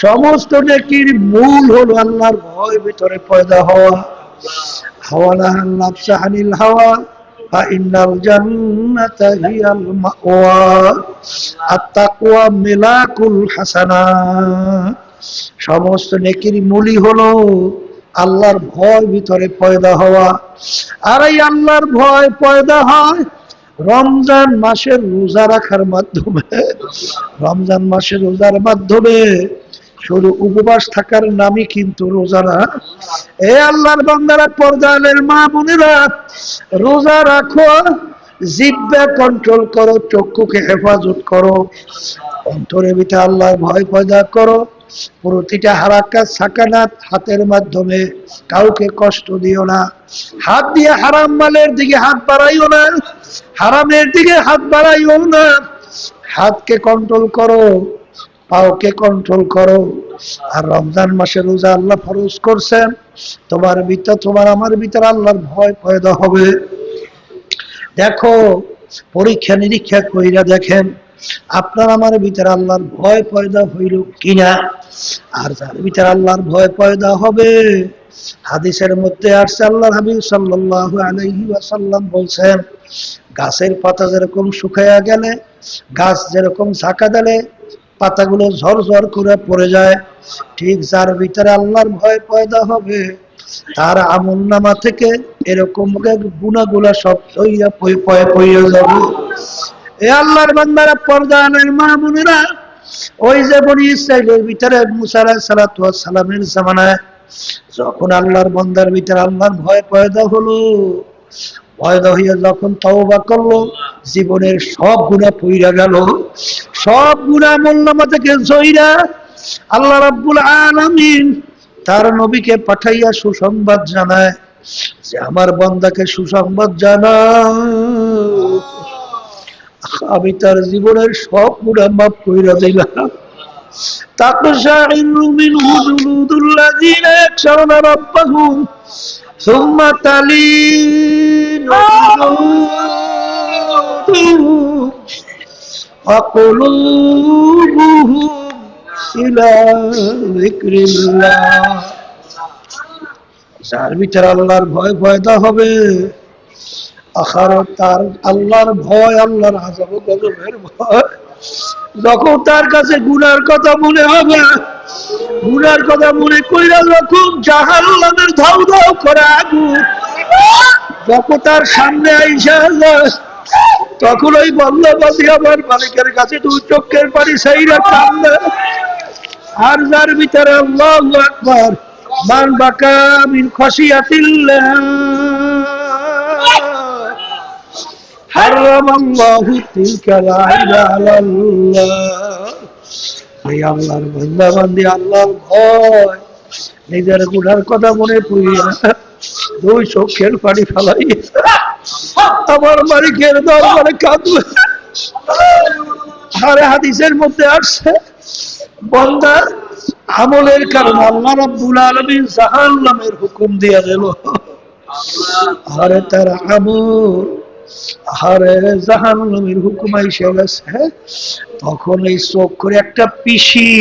সমস্ত নেকির মূল হলো আল্লাহর ভয় ভিতরে পয়দা হওয়া। হাওয়ালাহান নাফসা আনিল হাওয়া ফাইন্নাল জান্নাতা হিয়াল মাওয়া আত-তাকওয়া মিলাকুল হাসানাত। সমস্ত নেকির মূলই হলো আল্লাহর ভয় ভিতরে পয়দা হওয়া। আর এই আল্লাহর ভয় পয়দা হয় রমজান মাসের রোজা রাখার মাধ্যমে। রমজান মাসের রোজার মাধ্যমে শুধু উপবাস থাকার নামই কিন্তু রোজা না। এ আল্লাহর বান্দারা, পর্দালের মা বোনেরা, রোজা রাখো, জিহ্বা কন্ট্রোল করো, চক্ষুকে হেফাজত করো, অন্তরের ভিতরে আল্লাহর ভয় পয়দা করো। প্রতিটা হারাকাত সাকানাত হাতের মাধ্যমে কাউকে কষ্ট দিও না। হাত দিয়ে হারাম মালের দিকে হাত বাড়াইও না, হারামের দিকে হাত বাড়াইও না। হাতকে কন্ট্রোল করো, পাওকে কন্ট্রোল করো। আর রমজান মাসে রোজা আল্লাহ ফরজ করছেন, তোমার ভিতর, তোমার আমার ভিতরে আল্লাহর ভয় পয়দা হবে। দেখো, পরীক্ষা নিরীক্ষা কইরা দেখেন আপনার আমার ভিতরে আল্লাহর ভয় পয়দা হইল কিনা। আর যার ভিতরে আল্লাহর ভয় পয়দা হবে, হাদিসের মধ্যে আসছে আল্লাহর হাবিব সাল্লাল্লাহু আলাইহি ওয়াসাল্লাম বলছেন, গাছের পাতা যেরকম শুকায়া গেলে, গাছ যেরকম ঝাঁকা দিলে পাতাগুলো ঝরঝর করে পড়ে যায়, ঠিক যার ভিতরে আল্লাহর ভয় পয়দা হবে তার আমলনামা থেকে এরকম গুনাহগুলো সব সইয়া পইয়া যাবে। এ আল্লাহর বান্দারা, পর্দানের মা বোনেরা, ওই যে বনি ইসরাইলের ভিতরে মুসা আলাইহিস সালাতু ওয়াস সালামের জামানায় যখন আল্লাহর বান্দার ভিতরে আল্লাহর ভয় পয়দা হলো, পয়দা হইয়া যখন তওবা করলো, জীবনের সব গুনাহ পইরা গেল। সব গুনাহ আমলনামা থেকে ঝইরা আল্লাহ রাব্বুল আলামিন তার নবীকে পাঠাইয়া সুসংবাদ জানায় যে আমার বান্দাকে সুসংবাদ জানাও, আমি তার জীবনের সব গুনাহ মাফ কইরা দিলাম। তাকশাইরু মিনহু জুলুদুল্লাযিনা ইয়াখশাউনা রাব্বাহুম সুম্মা তালিনু জুলুদুহুম ওয়া কুলুবুহুম ইলা যিকরিল্লাহ। যার ভিতরে আল্লাহর ভয় পয়দা হবে, আখিরাত তার আল্লাহর ভয়, আল্লাহর আযাব ও গজবের ভয়। যখন তার কাছে গুনার কথা মনে হবে, গুনার কথা মনে কইরা যখন জাহান্নামের ধাউ ধাউ করে আগুন যখন তার সামনে আইসা যায়, তখন ওই বান্দাবাদী আমার মালিকের কাছে দু চোখের পানি ছাইরা কান্দে। আর যার ভিতরে আল্লাহু আকবার, মান বাকা মিন খাশিয়াতিল্লাহ হারামাল্লাহু তিলকাল আইনা আলাল্লাহ। এই আল্লাহর বান্দা বান্দি আল্লাহর ভয়, নিজের গুনার কথা মনে পড়িয়া দুই চোখের পানি ফেলাই আমার মালিকের দরবারে কাঁদবে। আর হাদিসের মধ্যে আসছে, বান্দা আমলের কারণে আল্লাহ রাব্বুল আলামিন জাহান্নামের হুকুম দিয়া দিল। আরে তার আমল, আরে জাহান্নামের হুকুম আইসা গেছে, তখন এই চোখ করে একটা পিসি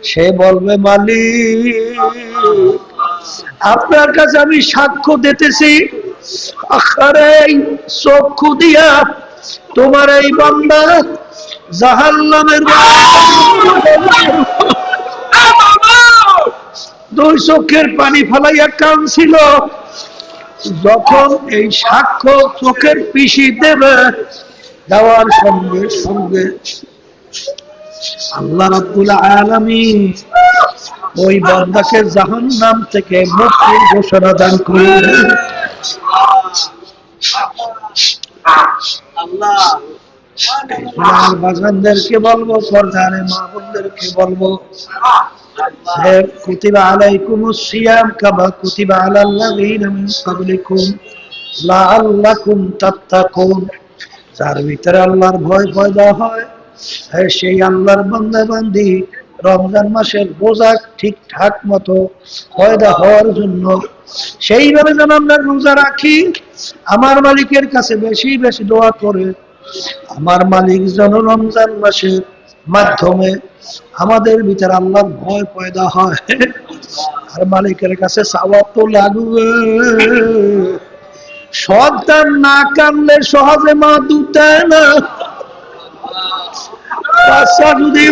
সে বলবে, মালিক আপনার কাছে আমি সাক্ষ্য দিতেছি, আরে চক্ষু দিয়া তোমার এই বান্দা জাহান্নামের দুই চোখের পানি ফেলাইয়া কাঁদছিল। যখন এই সাক্ষ্য চোখের পিসি দেবে, দেওয়ার সঙ্গে সঙ্গে আল্লাহ রাব্বুল আলামিন ওই বান্দাকে জাহান্নাম থেকে মুক্তির ঘোষণা দান করবেন। আল্লাহ বাজানদেরকে বলবো, পর্দারে মা বোনদেরকে বলবো, কুতিবা আলাইকুমুস সিয়াম কামা কুতিবা আলাল লাযিনা মিন ক্বাবলিকুম লাআল্লাকুম তাত্তাকুন। যার ভিতরে আল্লাহর ভয় পয়দা হয়, সেই আল্লাহর বান্দা বান্দি রমজান মাসের রোজা ঠিকঠাক মতো পয়দা হওয়ার জন্য সেইভাবে যেন আমরা রোজা রাখি। আমার মালিকের কাছে বেশি বেশি দোয়া করে আমার মালিক যেন রমজান মাসে মাধ্যমে আমাদের ভিতরে আল্লাহর ভয় পয়দা হয়। আর মালিকের কাছে চাওয়া তো লাগবে। সন্তান না কানলে সহজে মা দুধ না। বাচ্চা যদি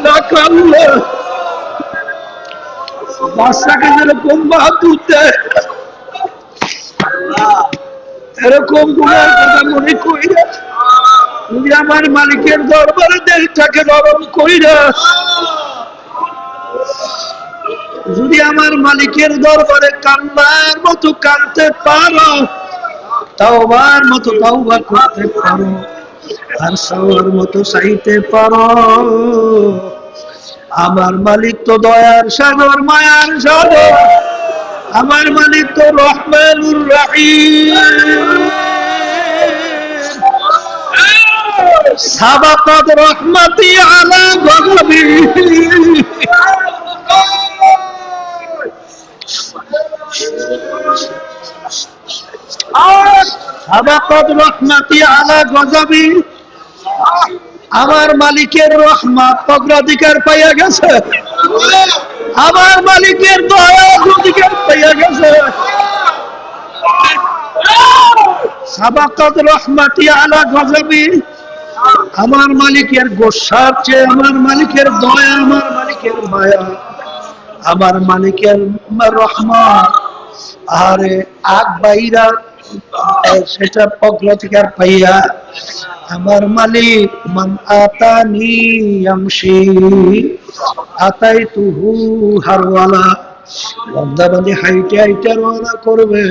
না কানলে বাচ্চাকে যেরকম মা দুধ দেয়, এরকম গুণের কথা মনে করি না। যদি আমার মালিকের দরবারে দেহটাকে নরম করি না, যদি আমার মালিকের দরবারে কান্নার মতো কাঁদতে পারো, তাওবার মতো তাওবা করতে পারো, আর সাওয়ার মতো চাইতে পারো, আমার মালিক তো দয়ার সাগর, মায়ার সাগর। আমার মালিক তো রহমানুর রহিম। সাবাকাত রহমতি আলা গজবি। সাবাকাত রহমতি আলা গজবি। আমার মালিকের রহমত অগ্রাধিকার পাইয়া গেছে, আমার মালিকের দয়া অগ্রাধিকার পাইয়া গেছে। সাবাকাত রহমতি আলা গজবি। আমার মালিকের গোসার চেয়ে আমার মালিকের দয়া, আমার মালিকের মায়া, আমার মালিকের রহমত আরে আগ বাইরা সেটা অগ্রাধিকার পাইয়া আমার মালিক মান আতানি ইয়ামশি আতাইতুহু হারওয়ালা। বান্দা বান্দি হাইটে হাইটে রওনা করবে,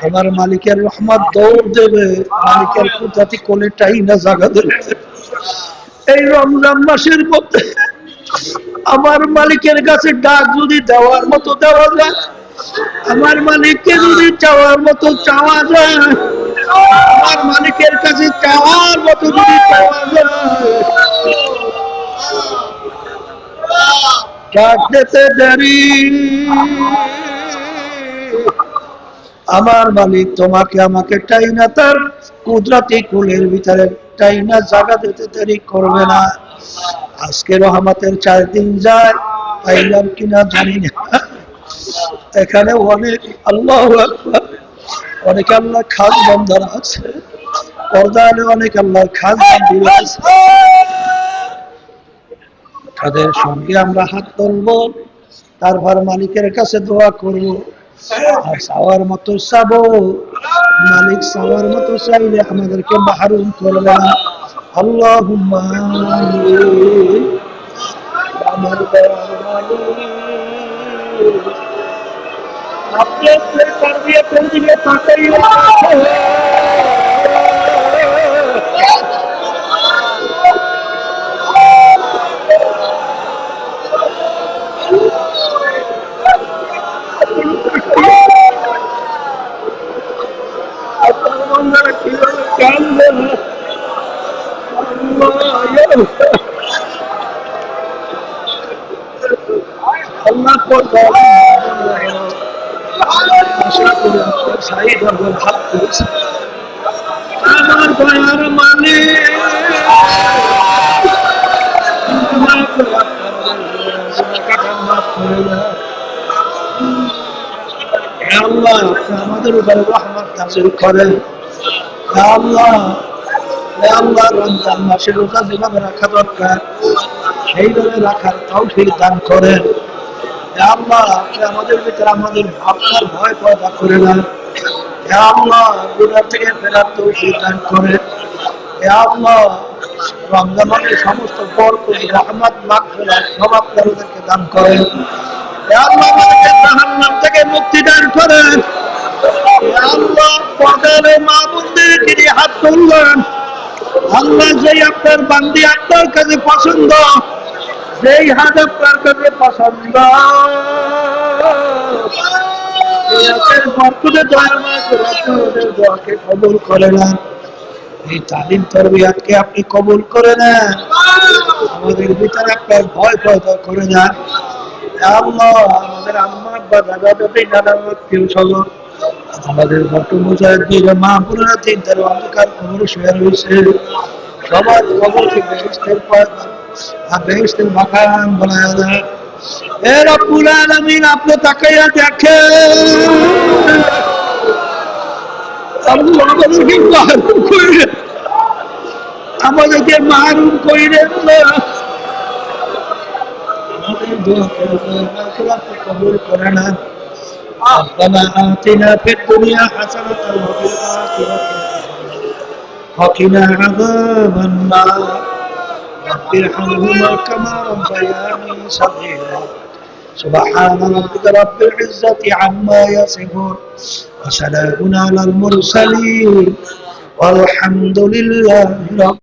আমার মালিকের রহমত দৌড় দেবে, মালিকের কুদরতি কোলেটাই না জায়গা দেবে। এই রমজান মাসের মধ্যে আমার মালিকের কাছে ডাক যদি দেওয়ার মতো দেওয়া যায়, আমার মালিককে যদি চাওয়ার মতো চাওয়া যায়, আমার মালিকের কাছে চাওয়ার মতো যদি চাওয়া যায়, ডাক দিতে দেরি আমার মালিক তোমাকে আমাকে টাইনা তার কুদরতি কুলের ভিতরে টাইনা জায়গা দিতে দেরি করবে না। আজকে রহমতের 4 দিন যায়, পাইলাম কিনা জানি না। এখানে অনেক আল্লাহু আকবার, অনেক আল্লাহ খাস বান্দারা আছে, পর্দায় অনেক আল্লাহ খাস বান্দিরা আছে। তাদের সঙ্গে আমরা হাত তুলবো, তারপর মালিকের কাছে দোয়া করব, আর চাওয়ার মতো চাবো। মালিক চাওয়ার মতো চাইলে আমাদেরকে মাহরুম করবে না। আল্লাহুম্মা আমিন। আমার দয়ার মালিক আপনি তরবিয়তের দিকে তাকাইয়া আল্লাহ করবে আশা করি আপনার সাহি ধর্মের ভাব করেছে। আমার দয়ার মালিক আল্লাহ আমাদের উপরে রহমত নাযিল করেন। আল্লাহ আল্লাহ রমজান মাসে রোজা যেভাবে রাখা দরকার সেইভাবে রাখার তৌফিক দান করেন। আল্লাহ আপনি আমাদের ভিতরে আমাদের ভাবনার ভয় পয়দা করে না। আল্লাহ গুনাহ থেকে ফেরার তৌফিক দান করেন। আল্লাহ রমজানের সমস্ত বরকত রহমত মাগফিরাত সব আপনাদেরকে দান করেন। আল্লাহ আমাদেরকে জাহান্নাম থেকে মুক্তি দান করেন। আল্লাহ পর্দারে মা বোনদেরকে নিয়ে হাত তুললেন। আল্লাহ যেই আপনার বান্দি আপনার কাছে পছন্দ, যেই হাত আপনার কাছে পছন্দ, দোয়াকে কবুল করে নেন। এই তালিম তরবিয়াতকে আপনি কবুল করে নেন। আমাদের ভিতরে আপনার ভয় পয়দা করে নেন। আল্লাহ আমাদের আম্মা আব্বা দাদা দাদি নানা আত্মীয় স্বজন, আমাদের বর্তমান মুজাহিদ মা বোনেরা দিন তার অন্ধকার কবরে শুয়ে রয়েছে, সবার কবরকে বেহেশতের পয়গা আর বেহেশতের বাগান বানায় দেন। এ রব্বুল আলামিন, আপনি তাকাইয়া দেখেন, আল্লাহ আমাদেরকে মাহরুম কইরেন, আমাদেরকে মাহরুম কইরেন না। আমাদের দোয়াকে আল্লাহ কবুল করে নেন। ربنا آتنا في الدنيا حسنة وفي الآخرة وقنا عذاب النار رب ارحمهما كما ربياني صغيرا سبحان ربك رب العزة عما يصفون وسلام على المرسلين والحمد لله رب